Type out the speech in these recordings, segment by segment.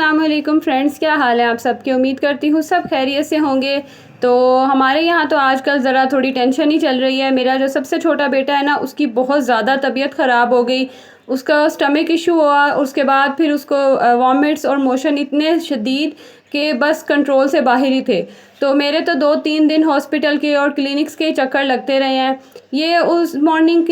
अस्सलाम वालेकुम फ्रेंड्स, क्या हाल है आप सबकी। उम्मीद करती हूँ सब खैरियत से होंगे। तो हमारे यहाँ तो आजकल ज़रा थोड़ी टेंशन ही चल रही है। मेरा जो सबसे छोटा बेटा है ना, उसकी बहुत ज़्यादा तबीयत ख़राब हो गई। उसका स्टमक इशू हुआ, उसके बाद फिर उसको वॉमिट्स और मोशन इतने शदीद कि बस कंट्रोल से बाहर ही थे। तो मेरे तो 2-3 दिन हॉस्पिटल के और क्लिनिक्स के चक्कर लगते रहे हैं। ये उस मॉर्निंग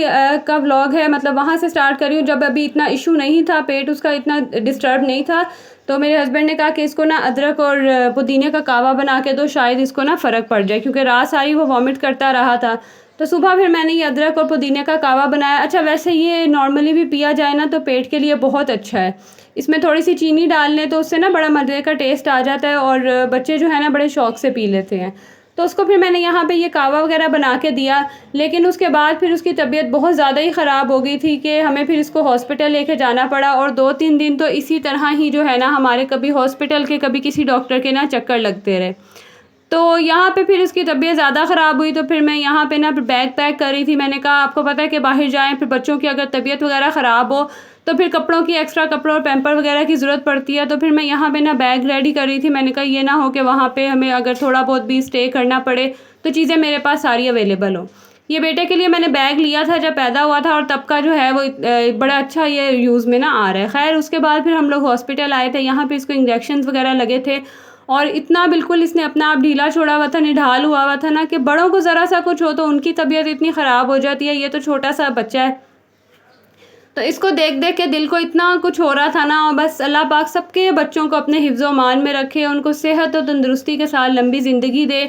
का व्लॉग है, मतलब वहाँ से स्टार्ट करी हूँ जब अभी इतना इशू नहीं था, पेट उसका इतना डिस्टर्ब नहीं था। तो मेरे हस्बैंड ने कहा कि इसको ना अदरक और पुदीने का कावा बना के दो, शायद इसको ना फ़र्क पड़ जाए, क्योंकि रात सारी वो वॉमिट करता रहा था। तो सुबह फिर मैंने ये अदरक और पुदीने का कावा बनाया। अच्छा, वैसे ये नॉर्मली भी पिया जाए ना तो पेट के लिए बहुत अच्छा है। इसमें थोड़ी सी चीनी डाल लें तो उससे ना बड़ा मज़े का टेस्ट आ जाता है, और बच्चे जो है ना बड़े शौक़ से पी लेते हैं। तो उसको फिर मैंने यहाँ पे ये कावा वगैरह बना के दिया। लेकिन उसके बाद फिर उसकी तबीयत बहुत ज़्यादा ही ख़राब हो गई थी कि हमें फिर इसको हॉस्पिटल लेके जाना पड़ा, और 2-3 दिन तो इसी तरह ही जो है ना हमारे कभी हॉस्पिटल के कभी किसी डॉक्टर के ना चक्कर लगते रहे। तो यहाँ पे फिर उसकी तबीयत ज़्यादा ख़राब हुई, तो फिर मैं यहाँ पे ना बैग पैक कर रही थी। मैंने कहा आपको पता है कि बाहर जाएँ, फिर बच्चों की अगर तबीयत वगैरह ख़राब हो तो फिर कपड़ों की, एक्स्ट्रा कपड़ों और पैम्पर वगैरह की ज़रूरत पड़ती है। तो फिर मैं यहाँ पे ना बैग रेडी कर रही थी। मैंने कहा ये ना हो कि वहाँ पे हमें अगर थोड़ा बहुत भी स्टे करना पड़े तो चीज़ें मेरे पास सारी अवेलेबल हो। ये बेटे के लिए मैंने बैग लिया था जब पैदा हुआ था, और तब का जो है वो बड़ा अच्छा ये यूज़ में ना आ रहा है। ख़ैर उसके बाद फिर हम लोग हॉस्पिटल आए थे, यहाँ पे इसको इंजेक्शंस वगैरह लगे थे, और इतना बिल्कुल इसने अपना आप ढीला छोड़ा हुआ था, निढाल हुआ था ना कि बड़ों को ज़रा सा कुछ हो तो उनकी तबीयत इतनी ख़राब हो जाती है। ये तो छोटा सा बच्चा है, तो इसको देख देख के दिल को इतना कुछ हो रहा था ना। और बस अल्लाह पाक सबके बच्चों को अपने हिफ्ज़ ओ मान में रखे, उनको सेहत और तंदुरुस्ती के साथ लंबी ज़िंदगी दे।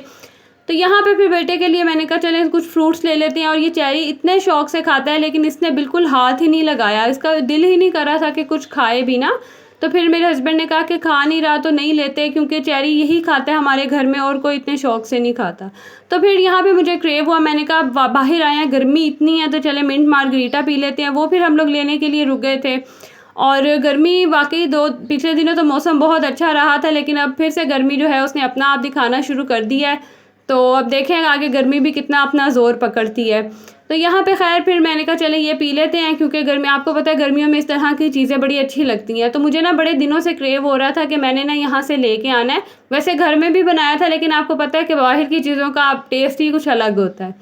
तो यहाँ पे फिर बेटे के लिए मैंने कहा चलें कुछ फ्रूट्स ले लेते हैं, और ये चेरी इतने शौक़ से खाता है, लेकिन इसने बिल्कुल हाथ ही नहीं लगाया, इसका दिल ही नहीं कर रहा था कि कुछ खाए भी ना। तो फिर मेरे हस्बैंड ने कहा कि खा नहीं रहा तो नहीं लेते, क्योंकि चेरी यही खाता है हमारे घर में, और कोई इतने शौक़ से नहीं खाता। तो फिर यहाँ पे मुझे क्रेव हुआ, मैंने कहा बाहर आए हैं, गर्मी इतनी है तो चले मिंट मार्गरीटा पी लेते हैं। वो फिर हम लोग लेने के लिए रुक गए थे, और गर्मी वाकई पिछले दिनों तो मौसम बहुत अच्छा रहा था, लेकिन अब फिर से गर्मी जो है उसने अपना आप दिखाना शुरू कर दिया है। तो अब देखें आगे गर्मी भी कितना अपना ज़ोर पकड़ती है। तो यहाँ पे ख़ैर फिर मैंने कहा चले ये पी लेते हैं, क्योंकि गर्मी, आपको पता है गर्मियों में इस तरह की चीज़ें बड़ी अच्छी लगती हैं। तो मुझे ना बड़े दिनों से क्रेव हो रहा था कि मैंने ना यहाँ से लेके आना है। वैसे घर में भी बनाया था, लेकिन आपको पता है कि बाहर की चीज़ों का टेस्ट ही कुछ अलग होता है।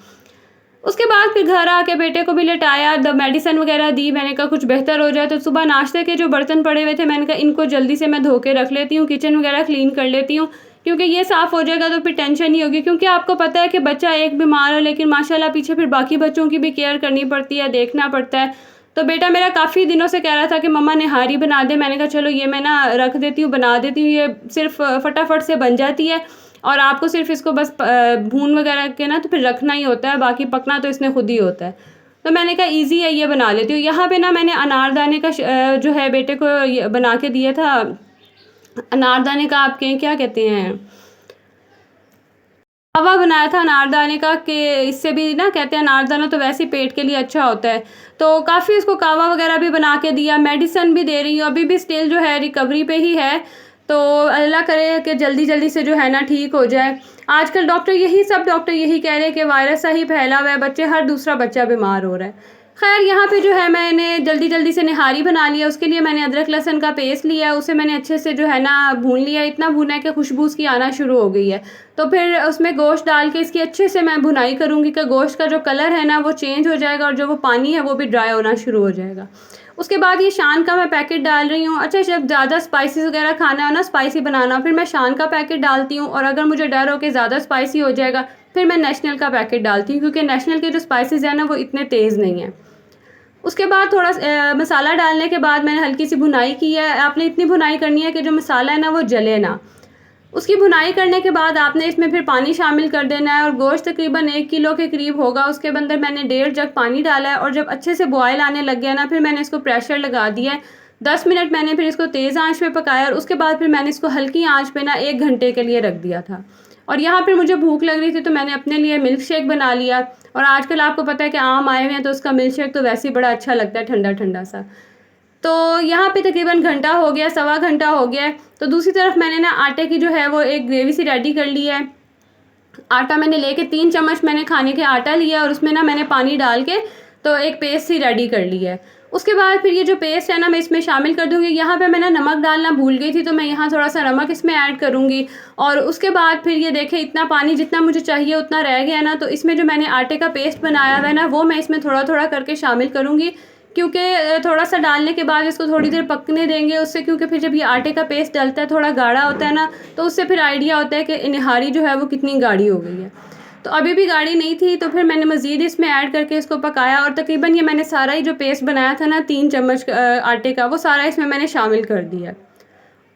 उसके बाद फिर घर आके बेटे को भी लेटाया, मेडिसिन वगैरह दी। मैंने कहा कुछ बेहतर हो जाए। तो सुबह नाश्ते के जो बर्तन पड़े हुए थे, मैंने कहा इनको जल्दी से मैं धो के रख लेती हूँ, किचन वगैरह क्लीन कर लेती हूँ, क्योंकि ये साफ़ हो जाएगा तो फिर टेंशन नहीं होगी। क्योंकि आपको पता है कि बच्चा एक बीमार हो, लेकिन माशाल्लाह पीछे फिर बाकी बच्चों की भी केयर करनी पड़ती है, देखना पड़ता है। तो बेटा मेरा काफ़ी दिनों से कह रहा था कि मम्मा निहारी बना दे। मैंने कहा चलो ये मैं ना रख देती हूँ, बना देती हूँ, ये सिर्फ फटाफट से बन जाती है, और आपको सिर्फ इसको बस भून वगैरह के ना तो फिर रखना ही होता है, बाकी पकना तो इसने खुद ही होता है। तो मैंने कहा ईज़ी है, ये बना लेती हूँ। यहाँ पे ना मैंने अनारदाने का जो है बेटे को ये बना के दिया था। अनारदाने का आपके क्या कहते हैं, कावा बनाया था अनारदाने का, कि इससे भी ना कहते हैं अनारदाना तो वैसे ही पेट के लिए अच्छा होता है। तो काफ़ी उसको कावा वगैरह भी बना के दिया, मेडिसिन भी दे रही हूँ। अभी भी स्टिल जो है रिकवरी पे ही है, तो अल्लाह करे कि जल्दी जल्दी से जो है ना ठीक हो जाए। आजकल सब डॉक्टर यही कह रहे हैं कि वायरस सा ही फैला हुआ है, बच्चे, हर दूसरा बच्चा बीमार हो रहा है। खैर यहाँ पे जो है मैंने जल्दी जल्दी से निहारी बना लिया। उसके लिए मैंने अदरक लहसुन का पेस्ट लिया, उसे मैंने अच्छे से जो है ना भून लिया। इतना भुना है कि खुशबू उसकी आना शुरू हो गई है। तो फिर उसमें गोश्त डाल के इसकी अच्छे से मैं भुनाई करूँगी कि गोश्त का जो कलर है ना वो चेंज हो जाएगा, और जो वो पानी है वो भी ड्राई होना शुरू हो जाएगा। उसके बाद ये शान का मैं पैकेट डाल रही हूँ। अच्छा, जब ज़्यादा स्पाइसेस वगैरह खाना हो ना, स्पाइसी बनाना, फिर मैं शान का पैकेट डालती हूँ, और अगर मुझे डर हो कि ज़्यादा स्पाइसी हो जाएगा फिर मैं नेशनल का पैकेट डालती हूँ, क्योंकि नेशनल के जो स्पाइसेस हैं ना वो इतने तेज़ नहीं हैं। उसके बाद थोड़ा मसाला डालने के बाद मैंने हल्की सी भुनाई की है। आपने इतनी भुनाई करनी है कि जो मसाला है ना वो जले ना। उसकी भुनाई करने के बाद आपने इसमें फिर पानी शामिल कर देना है, और गोश्त तकरीबन 1 किलो के करीब होगा। उसके अंदर मैंने 1.5 जग पानी डाला है, और जब अच्छे से बॉयल आने लग गया ना, फिर मैंने इसको प्रेशर लगा दिया है। 10 मिनट मैंने फिर इसको तेज़ आंच पे पकाया, और उसके बाद फिर मैंने इसको हल्की आंच पे ना 1 घंटे के लिए रख दिया था। और यहाँ फिर मुझे भूख लग रही थी, तो मैंने अपने लिए मिल्क शेक बना लिया। और आजकल आपको पता है कि आम आए हुए हैं, तो उसका मिल्क शेक तो वैसे ही बड़ा अच्छा लगता है, ठंडा ठंडा सा। तो यहाँ पे तकरीबन घंटा हो गया, सवा घंटा हो गया है। तो दूसरी तरफ मैंने ना आटे की जो है वो एक ग्रेवी सी रेडी कर ली है। आटा मैंने लेके 3 चम्मच मैंने खाने के आटा लिया, और उसमें ना मैंने पानी डाल के तो एक पेस्ट सी रेडी कर ली है। उसके बाद फिर ये जो पेस्ट है ना मैं इसमें शामिल कर दूँगी। यहाँ पे मैं ना नमक डालना भूल गई थी, तो मैं यहाँ थोड़ा-सा नमक इसमें ऐड करूँगी। और उसके बाद फिर ये देखें इतना पानी जितना मुझे चाहिए उतना रह गया ना, तो इसमें जो मैंने आटे का पेस्ट बनाया हुआ है ना, वो मैं इसमें थोड़ा-थोड़ा करके शामिल करूँगी। क्योंकि थोड़ा-सा डालने के बाद इसको थोड़ी देर पकने देंगे उससे, क्योंकि फिर जब ये आटे का पेस्ट डलता है थोड़ा गाढ़ा होता है ना, तो उससे फिर आइडिया होता है कि निहारी जो है वो कितनी गाढ़ी हो गई है। तो अभी भी गाढ़ी नहीं थी, तो फिर मैंने मज़ीद इसमें ऐड करके इसको पकाया और तकरीबन ये मैंने सारा ही जो पेस्ट बनाया था ना 3 चम्मच आटे का, वो सारा इसमें मैंने शामिल कर दिया।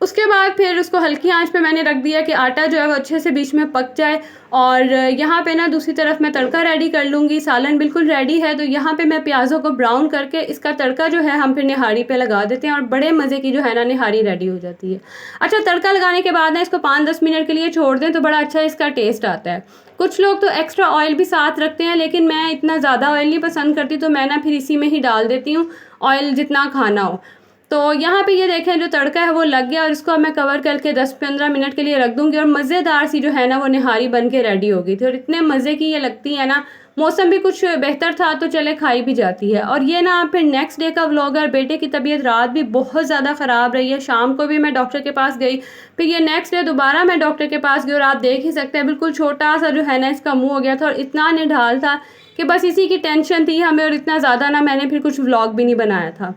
उसके बाद फिर उसको हल्की आंच पे मैंने रख दिया कि आटा जो है वो अच्छे से बीच में पक जाए। और यहाँ पे ना दूसरी तरफ मैं तड़का रेडी कर लूँगी। सालन बिल्कुल रेडी है, तो यहाँ पे मैं प्याज़ों को ब्राउन करके इसका तड़का जो है हम फिर निहारी पे लगा देते हैं और बड़े मज़े की जो है ना निहारी रेडी हो जाती है। अच्छा, तड़का लगाने के बाद ना इसको 5-10 मिनट के लिए छोड़ दें तो बड़ा अच्छा इसका टेस्ट आता है। कुछ लोग तो एक्स्ट्रा ऑयल भी साथ रखते हैं, लेकिन मैं इतना ज़्यादा ऑयल नहीं पसंद करती, तो मैं ना फिर इसी में ही डाल देती हूँ ऑयल जितना खाना हो। तो यहाँ पे ये देखें जो तड़का है वो लग गया और इसको अब मैं कवर करके 10-15 मिनट के लिए रख दूँगी और मज़ेदार सी जो है ना वो निहारी बन के रेडी हो गई थी। और इतने मज़े की ये लगती है ना, मौसम भी कुछ बेहतर था तो चले खाई भी जाती है। और ये ना फिर नेक्स्ट डे का व्लॉग है। बेटे की तबीयत रात भी बहुत ज़्यादा ख़राब रही है, शाम को भी मैं डॉक्टर के पास गई, फिर ये नेक्स्ट डे दोबारा मैं डॉक्टर के पास गई और आप देख ही सकते हैं बिल्कुल छोटा सा जो है ना इसका मुँह हो गया था और इतना निढाल था कि बस इसी की टेंशन थी हमें, और इतना ज़्यादा ना मैंने फिर कुछ व्लॉग भी नहीं बनाया था।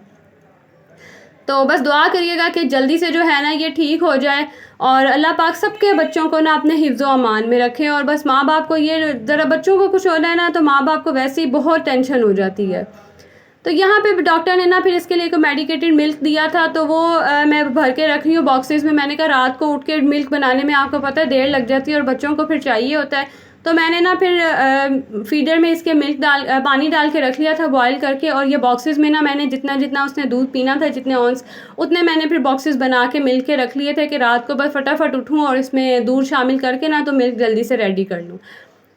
तो बस दुआ करिएगा कि जल्दी से जो है ना ये ठीक हो जाए और अल्लाह पाक सबके बच्चों को ना अपने हिफ्ज़ व अमान में रखें। और बस माँ बाप को ये ज़रा बच्चों को कुछ होना है ना तो माँ बाप को वैसे ही बहुत टेंशन हो जाती है। तो यहाँ पे डॉक्टर ने ना फिर इसके लिए एक मेडिकेटेड मिल्क दिया था, तो वो मैं भर के रख रही हूँ बॉक्सेस में। मैंने कहा रात को उठ के मिल्क बनाने में आपको पता है देर लग जाती है और बच्चों को फिर चाहिए होता है, तो मैंने ना फिर फीडर में इसके पानी डाल के रख लिया था बॉयल करके। और ये बॉक्सेस में ना मैंने जितना जितना उसने दूध पीना था, जितने ऑन्स उतने मैंने फिर बॉक्सेस बना के मिल्क के रख लिए थे कि रात को बस फटाफट उठूँ और इसमें दूध शामिल करके ना तो मिल्क जल्दी से रेडी कर लूँ।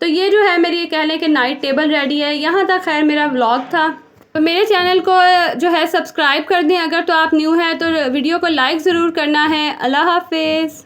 तो ये जो है मेरी कह लें कि नाइट टेबल रेडी है। यहाँ तक खैर मेरा व्लॉग था। तो मेरे चैनल को जो है सब्सक्राइब कर दें अगर तो आप न्यू हैं, तो वीडियो को लाइक ज़रूर करना है। अल्लाह हाफिज़।